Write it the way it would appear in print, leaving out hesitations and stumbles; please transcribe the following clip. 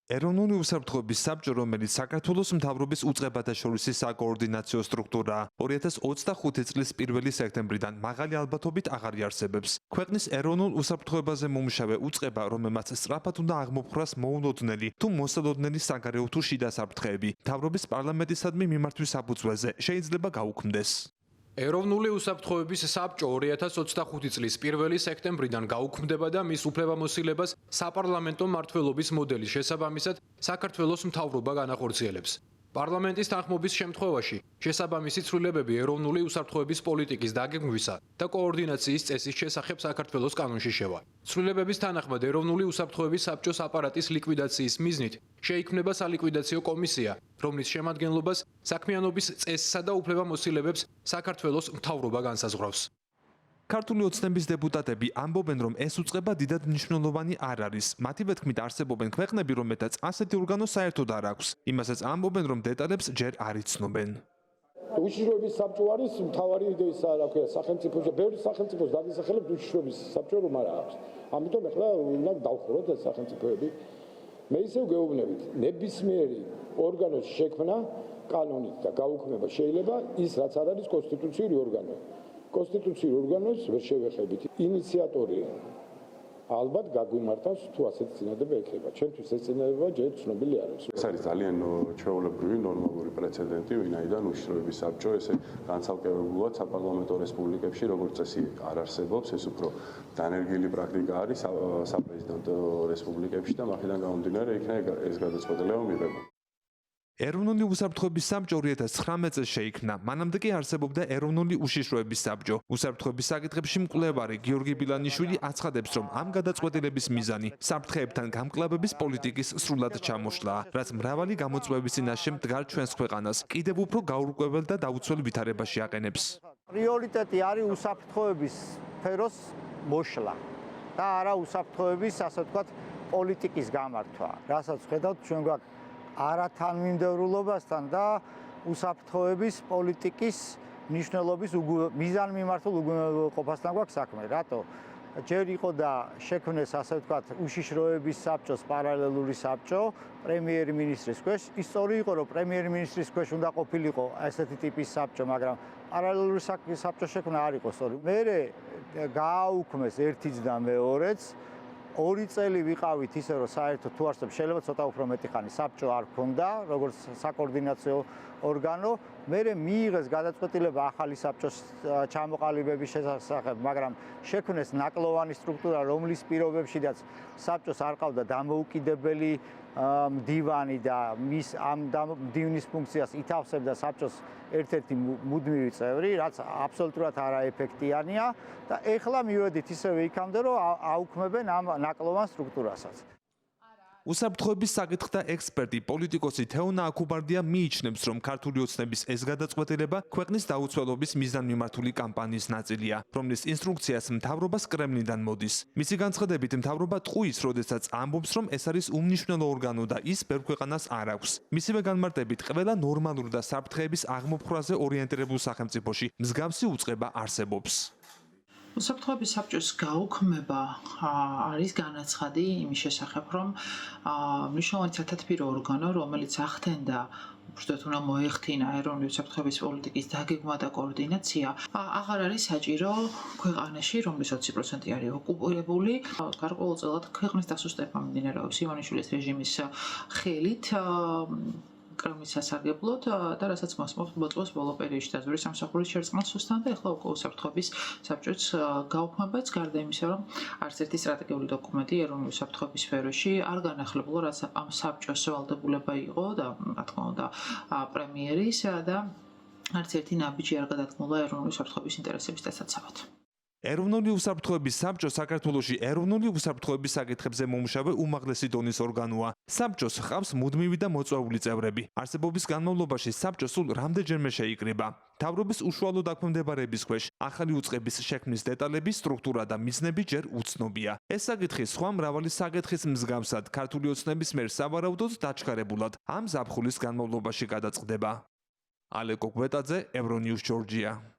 ეროვნული უსაფრთხოების საბჭო, რომელიც საქართველოს მთავრობის უწყებათა შორის საკოორდინაციო სტრუქტურაა, 2025 წლის 1 სექტემბრიდან მაღალი ალბათობით აღარ იარსებებს. ქვეყნის ეროვნულ უსაფრთხოებაზე მომუშავე უწყება, რომელმაც სწრაფად უნდა აღმოფხვრას მოულოდნელი თუ მოსალოდნელი საგარეო თუ შიდა საფრთხეები, მთავრობის პარლამენტისადმი მიმართვის საფუძველზე შეიძლება გაუქმდეს. ეროვნული უსაფრთხოების საბჭო 2025 წლის 1 სექტემბრიდან გაუქმდება და მის უფლებამოსილებას საპარლამენტო მმართველობის მოდელის შესაბამისად საქართველოს მთავრობა განახორციელებს. პარლამენტის თანხმობის შემთხვევაში შესაბამისი ცვლილებები ეროვნული უსაფრთხოების პოლიტიკის დაგეგმვისა და კოორდინაციის წესის შესახებ საქართველოს კანონში შევა. ცვლილებების თანახმად ეროვნული უსაფრთხოების საბჭოს აპარატის ლიკვიდაციის მიზნით შეიქმნება სალიკვიდაციო კომისია, რომლის შემადგენლობას საქმიანობის წესსა და უფლებამოსილებებს საქართველოს მთავრობა განსაზღვრავს. ქართული ოცნების დეპუტატები ამბობენ, რომ ეს უწყება დიდად მნიშვნელოვანი არ არის. მათი ვეთქმით არსებობენ ქვეყნები, რომელთაც ასეთი ორგანო საერთოდ არ აქვს. იმასაც ამბობენ, რომ დეტალებს ჯერ არ იცნობენ. უშიშროების საბჭო არის მთავარი იდეისა, რა ქვია, სახელმწიფოზე, ბევრი სახელმწიფოს დაგისახელებს უშიშროების საბჭო რომ არ აქვს. ამიტომ ახლა უნდა დავხუროთ ეს სახელმწიფოები. მე ისევ გეუბნებით, ნებისმიერი ორგანოს შექმნა კანონით და გაუქმება შეიძლება ის, რაც არ არის კონსტიტუციური ორგანო. კონსტიტუციურ ორგანოს ვერ შევეხებით. ინიციატორი ალბათ გაგვიმართავს თუ ასეთი წინადადება ექნება. ჩვენთვის ეს წინადადება ჯერ ცნობილი არ არის. ეს არის ძალიან ჩვეულებრივი ნორმალური პრეცედენტი, ვინაიდან უშიშროების საბჭო ესე განცალკევებულად საპარლამენტო რესპუბლიკებში როგორც წესი არ არსებობს, ეს უფრო დანერგილი პრაქტიკა არის საპრეზიდენტო რესპუბლიკებში და მახიდან გამომდინარე იქნება ეს გადაწყვეტილება მიღება. ეროვნული უსაფრთხოების საბჭო 2019 წელს შეიქმნა. მანამდე კი არსებობდა ეროვნული უშიშროების საბჭო. უსაფრთხოების საკითხებში მკვლევარი გიორგი ბილანიშვილი აცხადებს, რომ ამ გადაწყვეტილების მიზანი საფრთხეებთან გამკლავების პოლიტიკის სრულად ჩამოშლაა, რაც მრავალი გამოწვევის წინაშე მდგარ ჩვენს ქვეყანას კიდევ უფრო გაურკვეველ და დაუცველ ვითარებაში აყენებს. პრიორიტეტი არის უსაფრთხოების სფეროს მოშლა და არა უსაფრთხოების, ასე ვთქვათ, პოლიტიკის გამართვა. რასაც ხედავთ ჩვენ გვაქვს არათანმიმდევრულობასთან და უსაფრთხოების პოლიტიკის მნიშვნელობის მიზანმიმართულ უგუნურყოფასთან გვაქვს საქმე. რატო? ჯერ იყო და შექმნეს, ასე ვთქვათ, უშიშროების საბჭოს პარალელური საბჭო პრემიერ-მინისტრის ქვეშ. ის სწორი იყო, რომ პრემიერ-მინისტრის ქვეშ უნდა ყოფილიყო ასეთი ტიპის საბჭო, მაგრამ პარალელური საბჭოს შექმნა არ იყო სწორი. მერე გააუქმეს ერთიც და მეორეც. 2 წელი ვიყავით ისე, რომ საერთოდ თუ არსებობს შეიძლება ცოტა უფრო მეტი ხანი საბჭო არ ქონდა, როგორც საკოორდინაციო ორგანო. მერე მიიღეს გადაწყვეტილება ახალი საბჭოს ჩამოყალიბების შესახებ, მაგრამ შექმნეს ნაკლოვანი სტრუქტურა, რომლის პირობებშიც საბჭოს არ ყავდა დამოუკიდებელი მდივანი და მის ამ მდივნის ფუნქციას ითავსებდა საბჭოს ერთ-ერთი მუდმივი წევრი, რაც აბსოლუტურად არაეფექტიანია და ეხლა მივედით ისევე იქამდე, რომ აუქმებენ ამ ნაკლოვან სტრუქტურასაც. უსაფრთხოების საკითხთა ექსპერტი პოლიტიკოსი თეონა აქუბარდია მიიჩნევს, რომ ქართული ოცნების ეს გადაწყვეტილება ქვეყნის დაუცველობის მიზანმიმართული კამპანიის ნაწილია, რომლის ინსტრუქციას მთავრობას კრემლიდან მოდის. მისი განცხადებით, მთავრობა ტყუის, როდესაც ამბობს, რომ ეს არის უმნიშვნელო ორგანო და ის ბევრ ქვეყანას არ აქვს. მისივე განმარტებით, ყველა ნორმალურ და საფრთხეების აღმოფხვრაზე ორიენტირებულ სახელმწიფოში მსგავსი უწყება არსებობს. უსაფრთხოების საბჭოს გაუქმება არის განაცხადი იმის შესახებ, რომ მნიშვნელოვანი სათათბირო ორგანო, რომელიც ახდენდა უბრალოდ უნდა მოეხდინა ეროვნული უსაფრთხოების პოლიტიკის დაგეგმვა და კოორდინაცია, აღარ არის საჭირო ქვეყანაში, რომლის 20% არის ოკუპირებული. გარკვეულწილად ქვეყნის დასუსტება მიმდინარეობს ივანიშვილის რეჟიმის ხელით. კრემლის სასარგებლოდ და რასაც მოწმობს ბოლო პერიოდში დაზვერვის სამსახურის შერწყმას სუსტან და ეხლა უკვე უსაფრთხოების საბჭოც გაუქმებაც, გარდა იმისა, რომ არც ერთი სტრატეგიული დოკუმენტი ეროვნული უსაფრთხოების სფეროში არ განახლებულა, რაც ამ საბჭოს ვალდებულება იყო და რა თქმა უნდა პრემიერის და არც ერთი ნაბიჯი არ გადადგმულა ეროვნული უსაფრთხოების ინტერესების დასაცავად. ეროვნული უსაფრთხოების საბჭო საქართველოში ეროვნული უსაფრთხოების საკითხებზე მომუშავე უმაღლესი დონის ორგანოა. საბჭოს ჰყავს მუდმივი და მოწვეული წევრები. არსებობის განმავლობაში საბჭო სულ რამდენჯერმე შეიკრიბა. მთავრობის უშუალო დაქვემდებარების ქვეშ ახალი უწყების შექმნის დეტალები, სტრუქტურა და მიზნები ჯერ უცნობია. ეს საკითხი სხვა მრავალი საკითხის მსგავსად ქართული ოცნების მიერ სავარაუდოდ დაჩქარებულად ამ ზაფხულის განმავლობაში გადაწყდება. ალეკო გვეტაძე, ევრონიუს ჯორჯია.